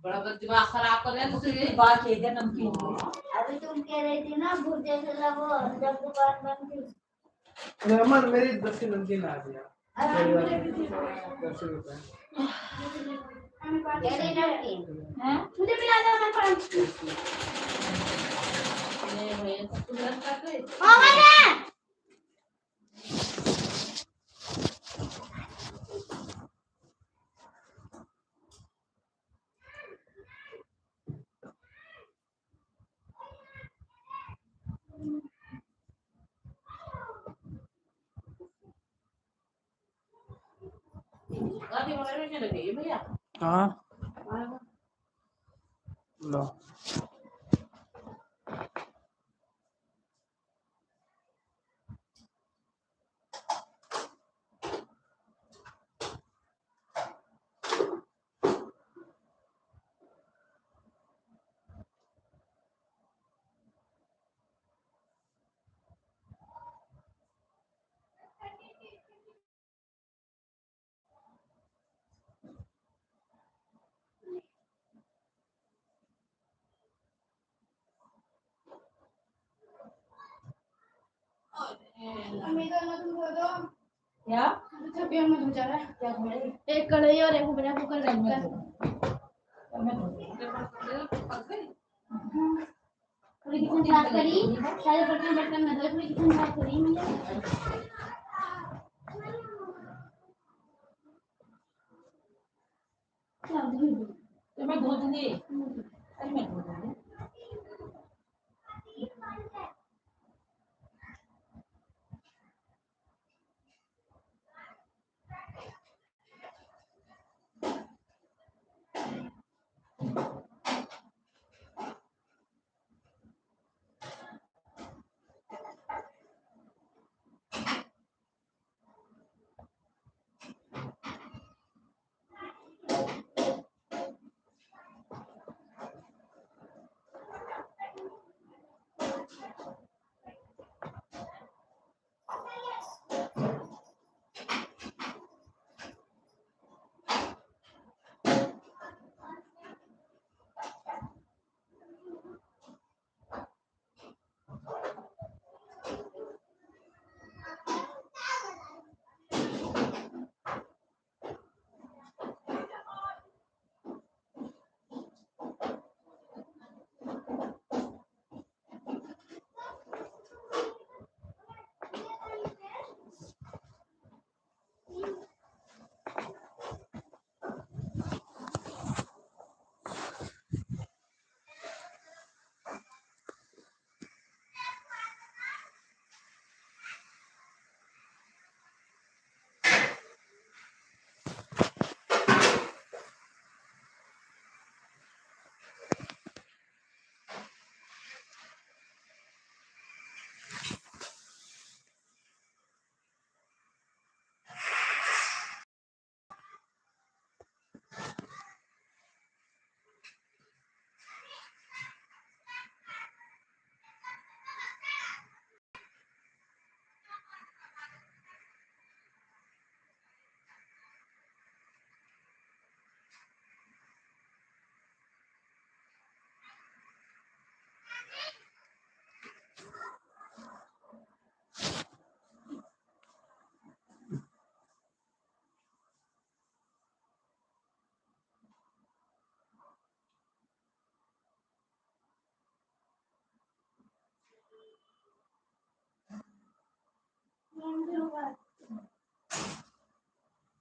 बड़ा दिमाग खराब कर रहे हैं दूसरी बात कह दिया नमकीन अभी तुम कह रही थी ना भुर्जे से वो जब दुकान बंद थी अमन मेरी 10 नमकीन आ दिया 10 रुपए मुझे भी लाना मैं पाँच नहीं भैया तो तुरंत कर दे हाँ मैंने गाड़ी वाले में चले गए भैया हाँ लो क्या छपी में हो जा रहा है क्या बोले एक कढ़ाई और एक बड़ा कुकर रखकर थोड़ी किचन साफ करी सारे बर्तन बर्तन में थोड़ी किचन साफ करी मुझे तो मैं धो दूंगी अरे मैं धो दूंगी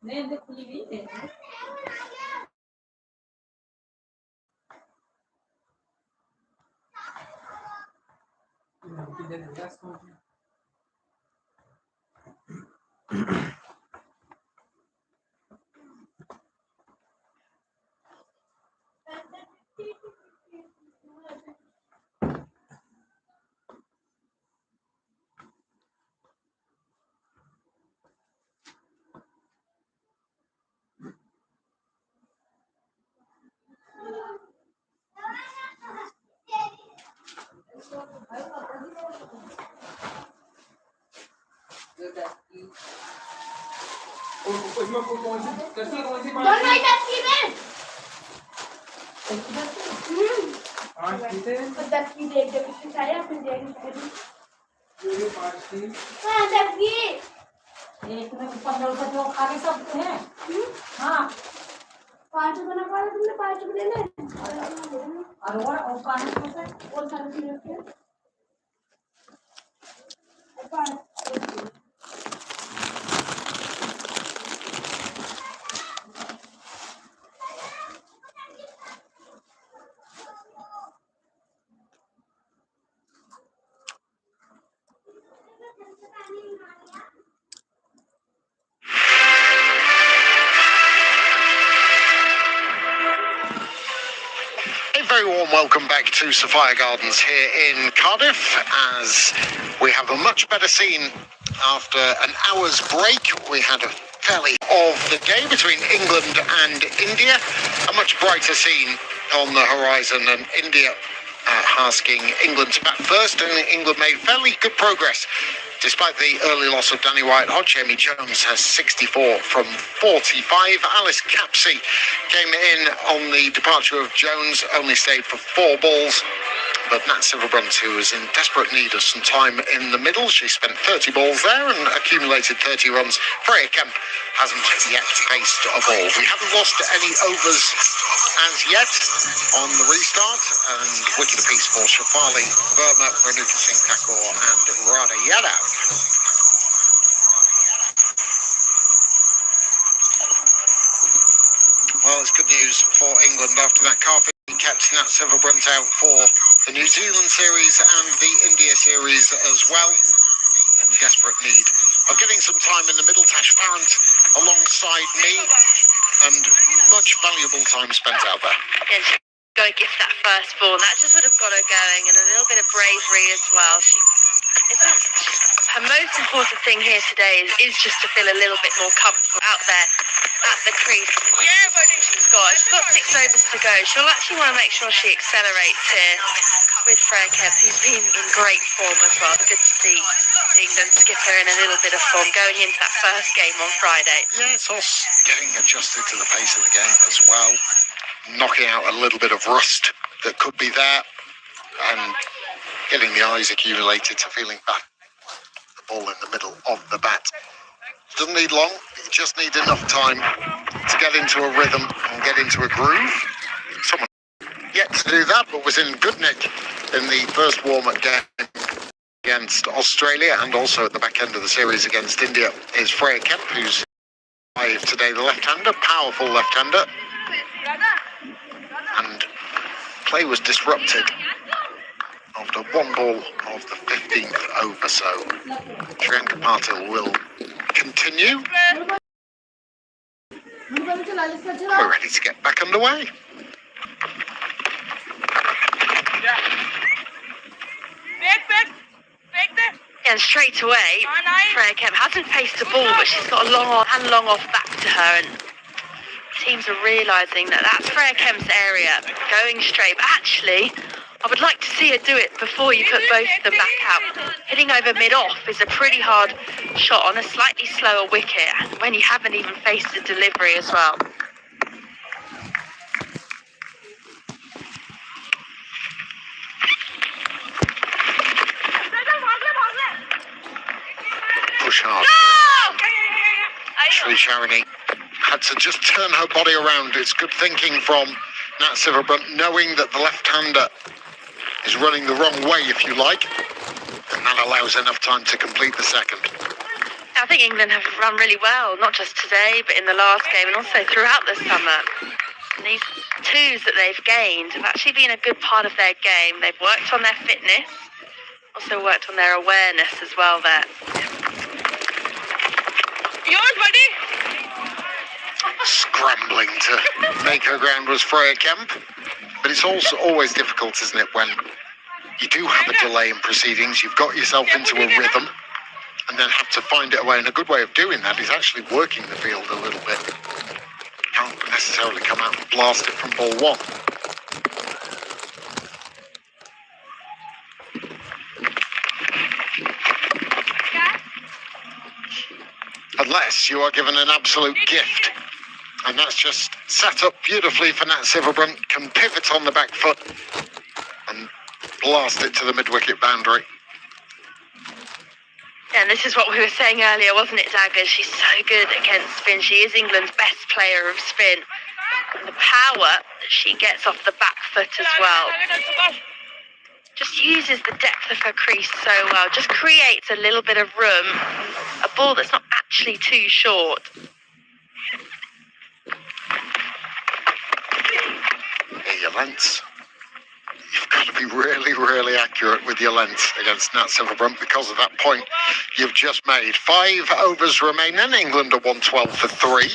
नहीं देख खुली भी है उसमें कौन सी दरअसल कौन सी दोनों ही दस की में हाँ ठीक है और 10 की दे दो कितने सारे अपन देंगे ये 5 की हाँ 10 की एक में 15 रुपए जो खा के सब हैं। हाँ 5 रुपए ना पड़ा तुमने 5 रुपए ले और वो पानी से और सारे चीज रखे A very warm welcome back to Sophia Gardens here in Cardiff, as we have a much better scene after an hour's break. We had a fairly of the day between England and India, a much brighter scene on the horizon, and India asking England to bat first, and England made fairly good progress. Despite the early loss of Danny White-Hodge, Amy Jones has 64 from 45. Alice Capsey came in on the departure of Jones, only stayed for 4 balls. But Nat Silverbrunt, who was in desperate need of some time in the middle, she spent 30 balls there and accumulated 30 runs. Freya Kemp hasn't yet faced a ball. We haven't lost any overs as yet on the restart, and wicket apiece for Shafali Verma, Renuka Singh Thakur and Radha Yadav. Well, it's good news for England after that carpet kept Nat Silverbrunt out for the New Zealand series and the India series as well, in desperate need of getting some time in the middle. Tash Farrant alongside me, and much valuable time spent out there. Yeah, she's got to gift that first ball. That just would have got her going, and a little bit of bravery as well. Her most important thing here today is just to feel a little bit more comfortable out there at the crease. Yeah, buddy. She's got 6 overs to go. She'll actually want to make sure she accelerates here with Freya Kemp, who's been in great form as well. Good to see England skipper in a little bit of form going into that first game on Friday. Yeah, it's all getting adjusted to the pace of the game as well, knocking out a little bit of rust that could be there, and getting the eyes accumulated to feeling back the ball in the middle of the bat. Doesn't need long, you just need enough time to get into a rhythm and get into a groove. Someone yet to do that, but was in good nick in the first warm-up game against Australia, and also at the back end of the series against India, is Freya Kemp, who's live today, the left-hander, powerful left-hander, and play was disrupted after 1 ball of the 15th over, so Priyanka Patil will continue. We're ready to get back underway. And straight away, Freya Kemp hasn't faced a ball, but she's got a long off back to her, and teams are realising that that's Freya Kemp's area, going straight. But actually, I would like to see her do it before you put both of them back out. Hitting over mid-off is a pretty hard shot on a slightly slower wicket, and when you haven't even faced a delivery as well. Push hard. Sri Sharani had to just turn her body around. It's good thinking from Nat Silverbrunt, knowing that the left-hander is running the wrong way, if you like, and that allows enough time to complete the second. I think England have run really well, not just today, but in the last game and also throughout the summer. And these 2s that they've gained have actually been a good part of their game. They've worked on their fitness, also worked on their awareness as well there. Yours, buddy! Scrambling to make her ground was Freya Kemp, but it's also always difficult, isn't it, when you do have a delay in proceedings, you've got yourself into a rhythm, and then have to find it away. And a good way of doing that is actually working the field a little bit. Can't necessarily come out and blast it from ball 1. At unless you are given an absolute gift. And that's just set up beautifully for Nat Silverbrunt, can pivot on the back foot and blast it to the mid-wicket boundary. Yeah, and this is what we were saying earlier, wasn't it, Daggers? She's so good against spin. She is England's best player of spin. And the power that she gets off the back foot as well. Just uses the depth of her crease so well. Just creates a little bit of room. A ball that's not actually too short. Here, your lengths. You've got to be really, really accurate with your lengths against Nat Silverbrunt because of that point you've just made. 5 overs remaining. England are 112 for 3.